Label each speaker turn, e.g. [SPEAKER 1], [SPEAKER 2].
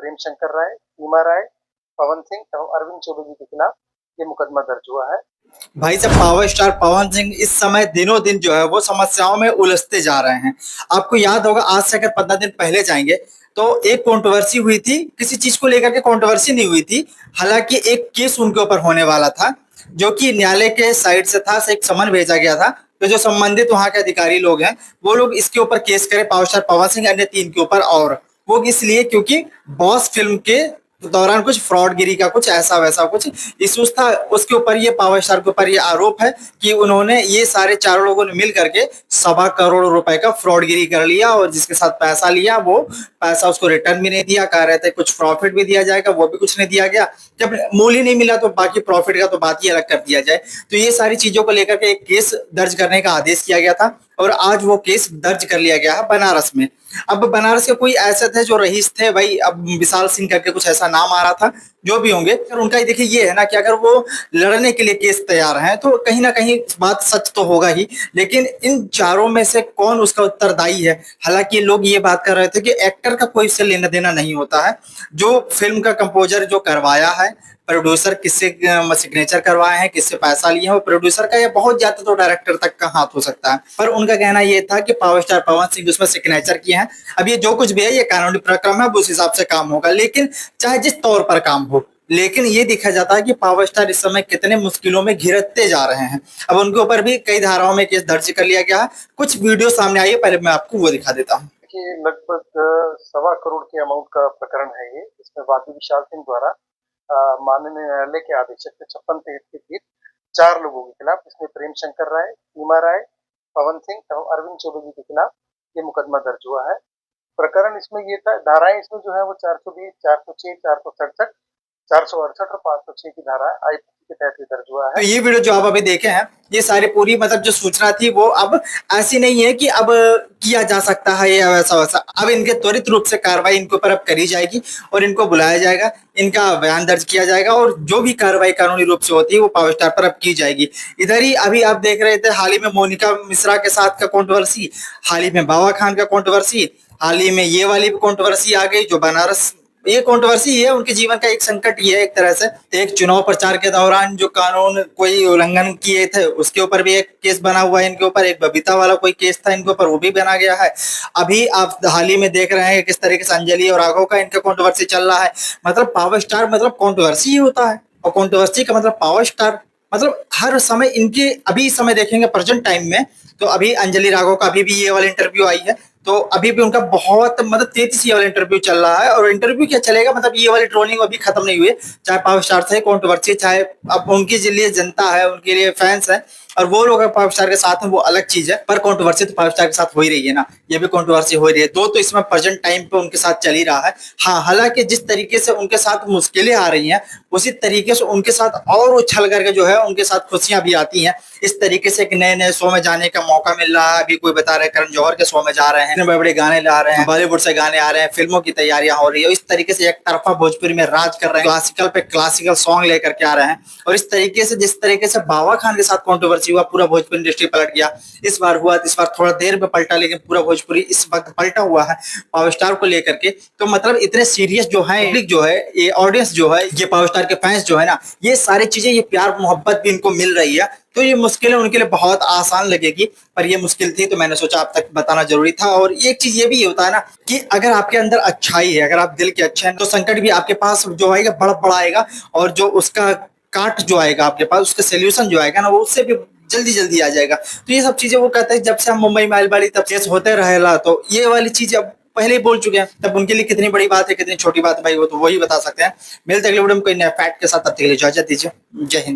[SPEAKER 1] प्रेम शंकर राय, सीमा राय, पवन सिंह एवं अरविंद चौबे जी के खिलाफ ये मुकदमा दर्ज हुआ है।
[SPEAKER 2] भाई साहब, पावर स्टार पवन सिंह इस समय दिनों दिन जो है वो समस्याओं में उलझते जा रहे हैं। आपको याद होगा, आज से अगर 15 दिन पहले जाएंगे तो एक कंट्रोवर्सी हुई थी, किसी चीज को लेकर के कंट्रोवर्सी नहीं हुई थी। हालांकि एक केस उनके ऊपर होने वाला था जो कि न्यायालय के साइड से था, से एक समन भेजा गया था। तो जो संबंधित वहां के अधिकारी लोग हैं वो लोग इसके ऊपर केस करे, पावर स्टार पवन सिंह अन्य 3 के ऊपर। और वो इसलिए क्योंकि बॉस फिल्म के दौरान कुछ फ्रॉडगिरी का कुछ ऐसा वैसा कुछ इश्यूज था। उसके ऊपर ये पावर स्टार के ऊपर ये आरोप है कि उन्होंने ये सारे चारों लोगों ने मिल करके 1.25 करोड़ रुपए का फ्रॉडगिरी कर लिया, और जिसके साथ पैसा लिया वो पैसा उसको रिटर्न भी नहीं दिया। कह रहे थे कुछ प्रॉफिट भी दिया जाएगा, वो भी कुछ नहीं दिया गया। जब मूल ही नहीं मिला तो बाकी प्रॉफिट का तो बात ही अलग कर दिया जाए। तो ये सारी चीजों को लेकर के एक केस दर्ज करने का आदेश किया गया था, और आज वो केस दर्ज कर लिया गया है बनारस में। अब बनारस के कोई ऐसे थे जो रईस थे भाई, अब विशाल सिंह करके कुछ ऐसा नाम आ रहा था। जो भी होंगे, अगर उनका देखिए ये है ना कि अगर वो लड़ने के लिए केस तैयार हैं तो कहीं ना कहीं बात सच तो होगा ही। लेकिन इन चारों में से कौन उसका उत्तरदायी है? हालांकि लोग ये बात कर रहे थे कि एक्टर का कोई इससे लेना देना नहीं होता है। जो फिल्म का कंपोजर जो करवाया है, प्रोड्यूसर किससे सिग्नेचर करवाए हैं, किससे पैसा लिए हैं, वो प्रोड्यूसर का या बहुत ज्यादा तो डायरेक्टर तक का हाथ हो सकता है। पर उनका कहना ये था कि पावर स्टार पवन सिंह उसमें सिग्नेचर किए हैं। अब ये जो कुछ भी है ये कानूनी प्रक्रम है, उस हिसाब से काम होगा। लेकिन चाहे जिस तौर पर काम हो, लेकिन ये देखा जाता है कि पावर स्टार इस समय कितने मुश्किलों में घिरते जा रहे हैं। अब उनके ऊपर भी कई धाराओं में केस दर्ज कर लिया गया है। कुछ वीडियो सामने आई है, पहले मैं आपको वो दिखा देता हूँ।
[SPEAKER 1] देखिए, लगभग 1.25 करोड़ के अमाउंट का प्रकरण है ये। इसमें वादी विशाल सिंह द्वारा माननीय न्यायालय के आदेशक से 56 के पीठ 4 लोगों के खिलाफ, इसमें प्रेम शंकर राय, सीमा राय, पवन सिंह एवं अरविंद चौबे जी के खिलाफ ये मुकदमा दर्ज हुआ है। प्रकरण इसमें ये था, धाराएं इसमें जो है वो 420, 406, 467, 468 और 506 की धारा आईपीसी के तहत ये दर्ज हुआ
[SPEAKER 2] तो
[SPEAKER 1] है।
[SPEAKER 2] ये वीडियो जो आप अभी देखे हैं, ये सारी पूरी मतलब जो सूचना थी वो अब ऐसी नहीं है कि अब किया जा सकता है या वैसा वैसा। अब इनके त्वरित रूप से कार्रवाई इनके ऊपर अब करी जाएगी, और इनको बुलाया जाएगा, इनका बयान दर्ज किया जाएगा, और जो भी कार्रवाई कानूनी रूप से होती है वो पावर स्टार पर अब की जाएगी। इधर ही अभी आप देख रहे थे हाल ही में मोनिका मिश्रा के साथ का कंट्रोवर्सी, हाल ही में बाबा खान का कंट्रोवर्सी, हाल ही में ये वाली कंट्रोवर्सी आ गई जो बनारस। ये कंट्रोवर्सी है उनके जीवन का एक संकट ही है एक तरह से। एक चुनाव प्रचार के दौरान जो कानून कोई उल्लंघन किए थे उसके ऊपर भी एक केस बना हुआ है इनके ऊपर। एक बबीता वाला कोई केस था इनके ऊपर, वो भी बना गया है। अभी आप हाल ही में देख रहे हैं किस तरीके से अंजलि और राघव का इनका कंट्रोवर्सी चल रहा है। मतलब पावर स्टार मतलब कंट्रोवर्सी ही होता है, और कंट्रोवर्सी का मतलब पावर स्टार। मतलब हर समय इनके, अभी समय देखेंगे प्रेजेंट टाइम में, तो अभी अंजलि राघव का अभी भी ये वाला इंटरव्यू आई है, तो अभी भी उनका बहुत मतलब तेजी से ये वाला इंटरव्यू चल रहा है। और इंटरव्यू क्या चलेगा, मतलब ये वाली ट्रोलिंग अभी खत्म नहीं हुई है। चाहे पावर स्टार से कंट्रोवर्सी, चाहे अब उनके लिए जनता है, उनके लिए फैंस है, और वो लोग पावर स्टार के साथ हैं वो अलग चीज है। पर कंट्रोवर्सी तो पावर स्टार के साथ हो ही रही है ना, ये भी कंट्रोवर्सी हो रही है। तो इसमें प्रेजेंट टाइम पे उनके साथ चल ही रहा है। हाँ, हालांकि जिस तरीके से उनके साथ मुश्किलें आ रही हैं, उसी तरीके से उनके साथ और उछल करके जो है उनके साथ खुशियां भी आती हैं। इस तरीके से एक नए नए शो में जाने का मौका मिल रहा है। अभी कोई बता रहे करण जौहर के शो में जा रहे हैं, बड़े बड़े गाने ला रहे हैं, बॉलीवुड से गाने आ रहे हैं, फिल्मों की तैयारियां हो रही है। इस तरीके से एक तरफा भोजपुरी में राज कर रहे हैं, क्लासिकल पे क्लासिकल सॉन्ग लेकर के आ रहे हैं। और इस तरीके से जिस तरीके से बाबा खान के साथ कंट्रोवर्सी हुआ, पूरा भोजपुरी इंडस्ट्री पलट गया। इस बार हुआ, इस बार थोड़ा देर में पलटा, लेकिन पूरा भोजपुरी इस वक्त पलटा हुआ है पावर स्टार को लेकर के। तो मतलब इतने सीरियस जो है पब्लिक जो है, ये ऑडियंस जो है, ये पावर स्टार के फैंस जो है ना, ये सारी चीजें, ये प्यार मोहब्बत भी इनको मिल रही है। तो ये मुश्किलें उनके लिए बहुत आसान लगेगी, पर ये मुश्किल थी तो मैंने सोचा आप तक बताना जरूरी था। और एक चीज ये भी होता है ना कि अगर आपके अंदर अच्छाई है, अगर आप दिल के अच्छे हैं, तो संकट भी आपके पास जो आएगा बड़ा बड़ा आएगा, और जो उसका काट जो आएगा आपके पास, उसका सोल्यूशन जो आएगा ना, वो उससे भी जल्दी जल्दी आ जाएगा। तो ये सब चीजें वो कहते हैं जब से हम मुंबई में आइल वाली तब केस होते रहेला। तो ये वाली चीज अब पहले ही बोल चुके हैं, तब उनके लिए कितनी बड़ी बात है कितनी छोटी बात है भाई, वो तो वही बता सकते हैं। मिलते अगले वीडियो में कोई नया फैक्ट के साथ, तब तक के लिए इजाजत दीजिए। जय हिंद।